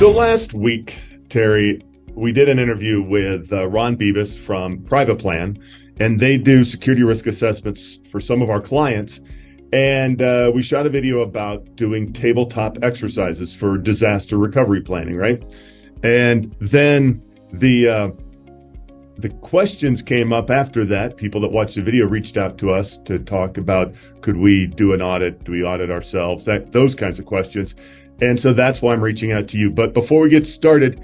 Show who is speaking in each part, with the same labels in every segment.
Speaker 1: So last week, Terry, we did an interview with Ron Beavis from Private Plan, and they do security risk assessments for some of our clients. And we shot a video about doing tabletop exercises for disaster recovery planning, right? And then the questions came up after that. People that watched the video reached out to us to talk about, could we do an audit? Do we audit ourselves? Those kinds of questions. And so that's why I'm reaching out to you. But before we get started,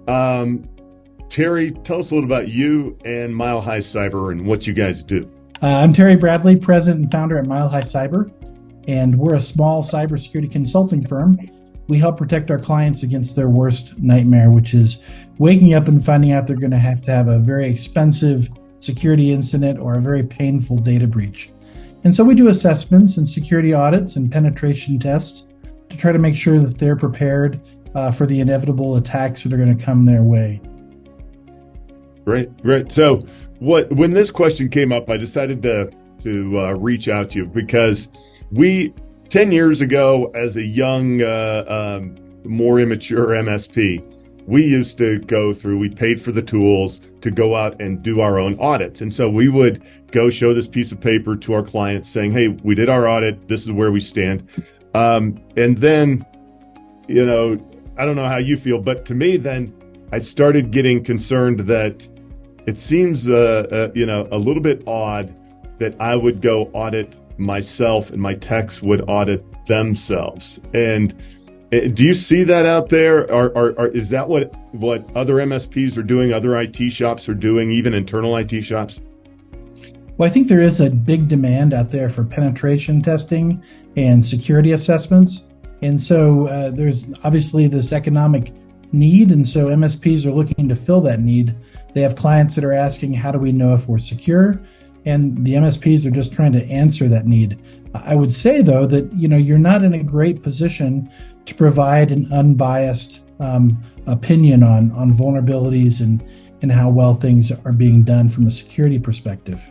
Speaker 1: Terry, tell us a little about you and Mile High Cyber and what you guys do.
Speaker 2: I'm Terry Bradley, president and founder at Mile High Cyber, and we're a small cybersecurity consulting firm. We help protect our clients against their worst nightmare, which is waking up and finding out they're going to have a very expensive security incident or a very painful data breach. And so we do assessments and security audits and penetration tests to try to make sure that they're prepared for the inevitable attacks that are going to come their way.
Speaker 1: Great. So when this question came up, I decided to reach out to you because 10 years ago, as a young, more immature MSP, we used to we paid for the tools to go out and do our own audits. And so we would go show this piece of paper to our clients saying, hey, we did our audit. This is where we stand. And then, I don't know how you feel, but to me, then I started getting concerned that it seems, a little bit odd that I would go audit myself and my techs would audit themselves. And do you see that out there? Or is that what other MSPs are doing, other IT shops are doing, even internal IT shops?
Speaker 2: Well, I think there is a big demand out there for penetration testing and security assessments. And so there's obviously this economic need. And so MSPs are looking to fill that need. They have clients that are asking, how do we know if we're secure? And the MSPs are just trying to answer that need. I would say, though, that you're not in a great position to provide an unbiased opinion on vulnerabilities and how well things are being done from a security perspective.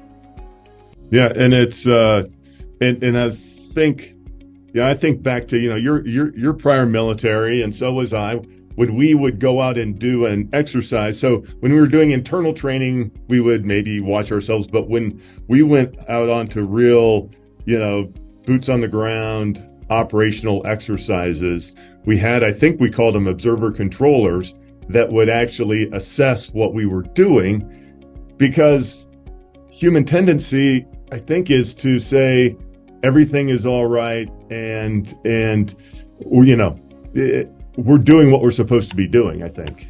Speaker 1: Yeah, and it's and I think back to your prior military, and so was I. When we would go out and do an exercise, so when we were doing internal training, we would maybe watch ourselves. But when we went out onto real, boots on the ground, operational exercises, we had, I think we called them observer controllers that would actually assess what we were doing, because human tendency, I think, is to say everything is all right and we're doing what we're supposed to be doing, I think.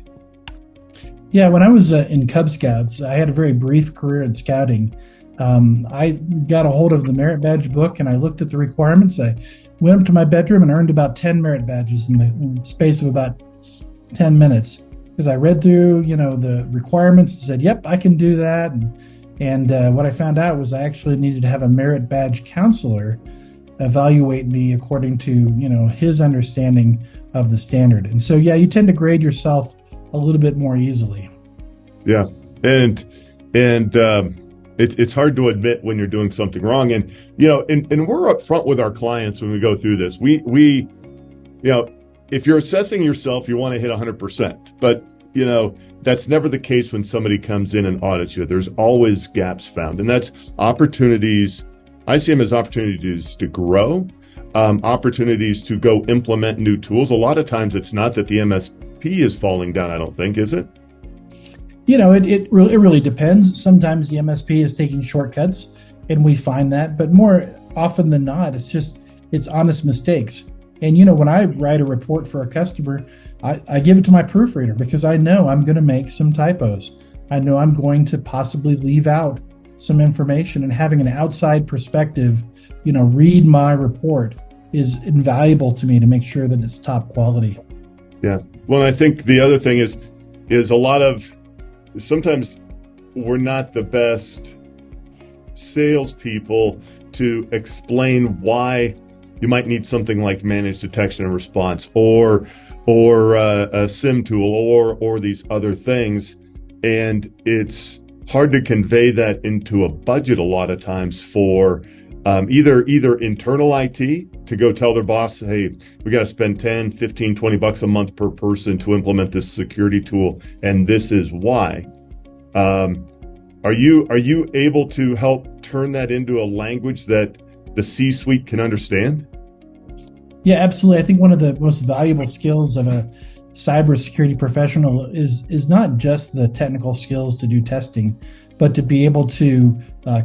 Speaker 2: Yeah, when I was in Cub Scouts, I had a very brief career in scouting. I got a hold of the merit badge book and I looked at the requirements. I went up to my bedroom and earned about 10 merit badges in the space of about 10 minutes. Because I read through, the requirements and said, yep, I can do that. And what I found out was I actually needed to have a merit badge counselor evaluate me according to, his understanding of the standard. And so, yeah, you tend to grade yourself a little bit more easily. Yeah.
Speaker 1: And it's hard to admit when you're doing something wrong. And, and we're upfront with our clients when we go through this. We if you're assessing yourself, you want to hit 100%, but, that's never the case when somebody comes in and audits you. There's always gaps found, and that's opportunities. I see them as opportunities to grow, opportunities to go implement new tools. A lot of times it's not that the MSP is falling down, I don't think, is it?
Speaker 2: It really depends. Sometimes the MSP is taking shortcuts, and we find that, but more often than not, it's honest mistakes. And, when I write a report for a customer, I give it to my proofreader because I know I'm going to make some typos. I know I'm going to possibly leave out some information, and having an outside perspective, read my report is invaluable to me to make sure that it's top quality.
Speaker 1: Yeah. Well, I think the other thing is sometimes we're not the best salespeople to explain why you might need something like managed detection and response or a SIM tool or these other things. And it's hard to convey that into a budget a lot of times for either internal IT to go tell their boss, hey, we got to spend 10, 15, 20 bucks a month per person to implement this security tool, and this is why. Are you able to help turn that into a language that the C-suite can understand?
Speaker 2: Yeah, absolutely. I think one of the most valuable skills of a cybersecurity professional is not just the technical skills to do testing, but to be able to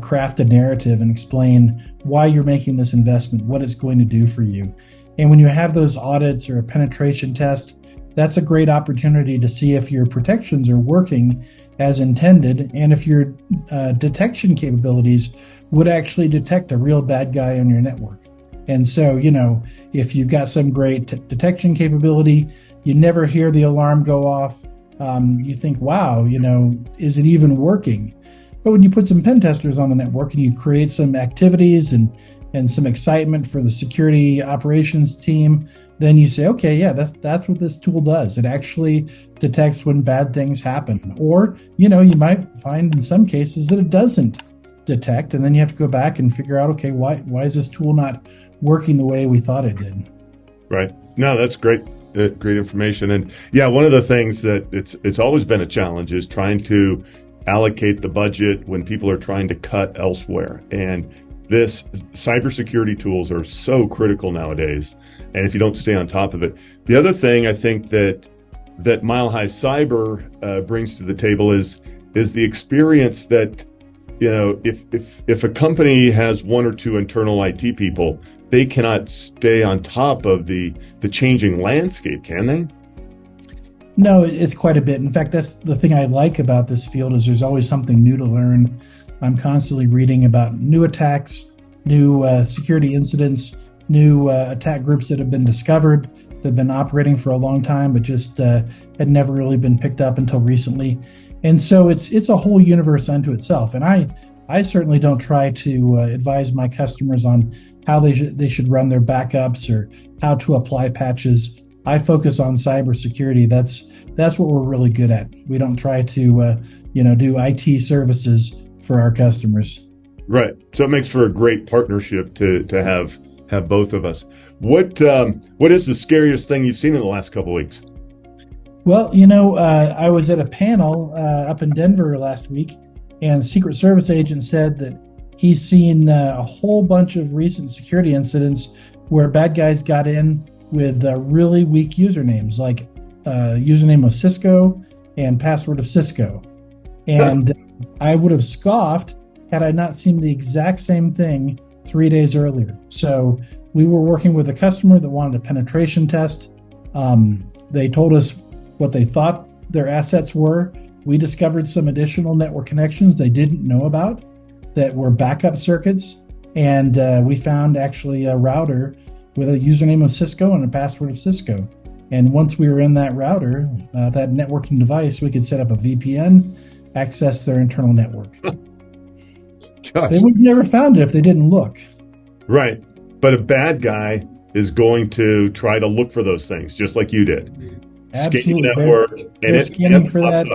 Speaker 2: craft a narrative and explain why you're making this investment, what it's going to do for you. And when you have those audits or a penetration test, that's a great opportunity to see if your protections are working as intended and if your detection capabilities would actually detect a real bad guy on your network. And so, if you've got some great detection capability, you never hear the alarm go off. You think, wow, is it even working? But when you put some pen testers on the network and you create some activities and some excitement for the security operations team, then you say, okay, yeah, that's what this tool does. It actually detects when bad things happen. Or, you might find in some cases that it doesn't detect, and then you have to go back and figure out, okay, why is this tool not working the way we thought it did?
Speaker 1: Right. No, that's great. Great information. And yeah, one of the things that it's always been a challenge is trying to allocate the budget when people are trying to cut elsewhere. And this cybersecurity tools are so critical nowadays. And if you don't stay on top of it, the other thing I think that Mile High Cyber brings to the table is the experience that, if a company has one or two internal IT people, they cannot stay on top of the changing landscape, can they?
Speaker 2: No, it's quite a bit. In fact, that's the thing I like about this field is there's always something new to learn. I'm constantly reading about new attacks, new security incidents, new attack groups that have been discovered, that have been operating for a long time, but just had never really been picked up until recently. And so it's a whole universe unto itself. And I certainly don't try to advise my customers on how they should run their backups or how to apply patches. I focus on cybersecurity. That's what we're really good at. We don't try to do IT services for our customers.
Speaker 1: Right. So it makes for a great partnership to have both of us. What is the scariest thing you've seen in the last couple of weeks?
Speaker 2: Well, I was at a panel up in Denver last week, and Secret Service agent said that he's seen a whole bunch of recent security incidents where bad guys got in with really weak usernames, like username of Cisco and password of Cisco. And I would have scoffed had I not seen the exact same thing 3 days earlier. So we were working with a customer that wanted a penetration test. They told us what they thought their assets were. We discovered some additional network connections they didn't know about that were backup circuits. And we found actually a router with a username of Cisco and a password of Cisco. And once we were in that router, that networking device, we could set up a VPN, access their internal network. They would have never found it if they didn't look.
Speaker 1: Right. But a bad guy is going to try to look for those things, just like you did.
Speaker 2: Absolutely.
Speaker 1: Scan the network.
Speaker 2: They're scanning for that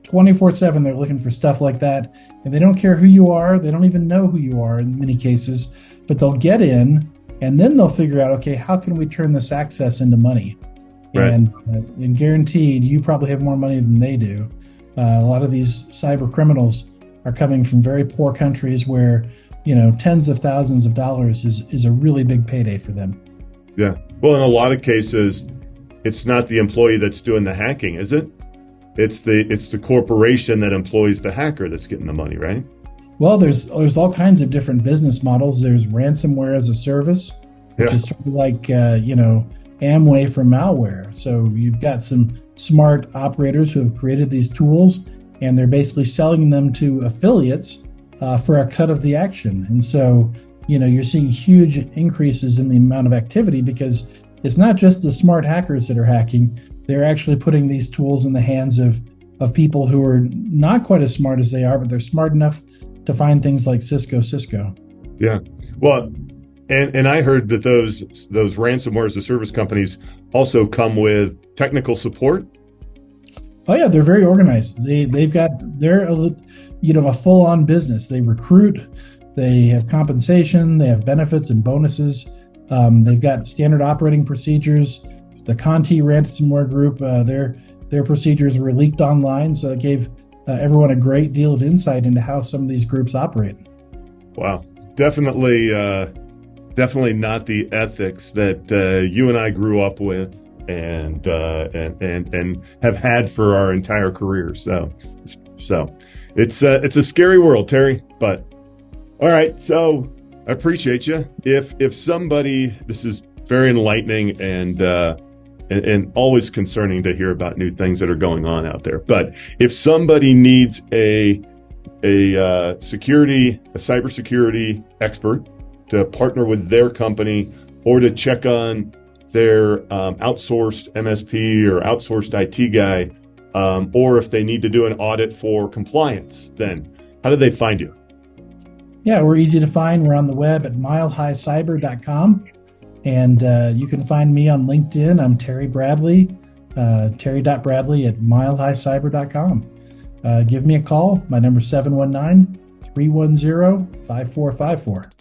Speaker 2: 24/7. They're looking for stuff like that. And they don't care who you are. They don't even know who you are in many cases. But they'll get in, and then they'll figure out, okay, how can we turn this access into money? Right. And guaranteed, you probably have more money than they do. A lot of these cyber criminals are coming from very poor countries where, tens of thousands of dollars is a really big payday for them.
Speaker 1: Yeah. Well, in a lot of cases, it's not the employee that's doing the hacking, is it? It's the corporation that employs the hacker that's getting the money, right?
Speaker 2: Well, there's all kinds of different business models. There's ransomware as a service, which is sort of like, Amway for malware. So you've got some smart operators who have created these tools, and they're basically selling them to affiliates for a cut of the action. And so, you're seeing huge increases in the amount of activity because it's not just the smart hackers that are hacking. They're actually putting these tools in the hands of people who are not quite as smart as they are, but they're smart enough to find things like Cisco.
Speaker 1: Yeah. Well, and I heard that those ransomware as a service companies also come with technical support.
Speaker 2: Oh yeah, they're very organized. They're a full-on business. They recruit They have compensation, they have benefits and bonuses. They've got standard operating procedures. The Conti ransomware group, their procedures were leaked online, so it gave everyone a great deal of insight into how some of these groups operate.
Speaker 1: Wow, definitely not the ethics that you and I grew up with and have had for our entire career. So it's a scary world, Terry. But all right, so I appreciate you. If somebody, this is very enlightening and always concerning to hear about new things that are going on out there. But if somebody needs a cybersecurity expert to partner with their company or to check on their outsourced MSP or outsourced IT guy, or if they need to do an audit for compliance, then how do they find you?
Speaker 2: Yeah, we're easy to find. We're on the web at milehighcyber.com. And you can find me on LinkedIn. I'm Terry Bradley, terry.bradley at milehighcyber.com. Give me a call. My number is 719-310-5454.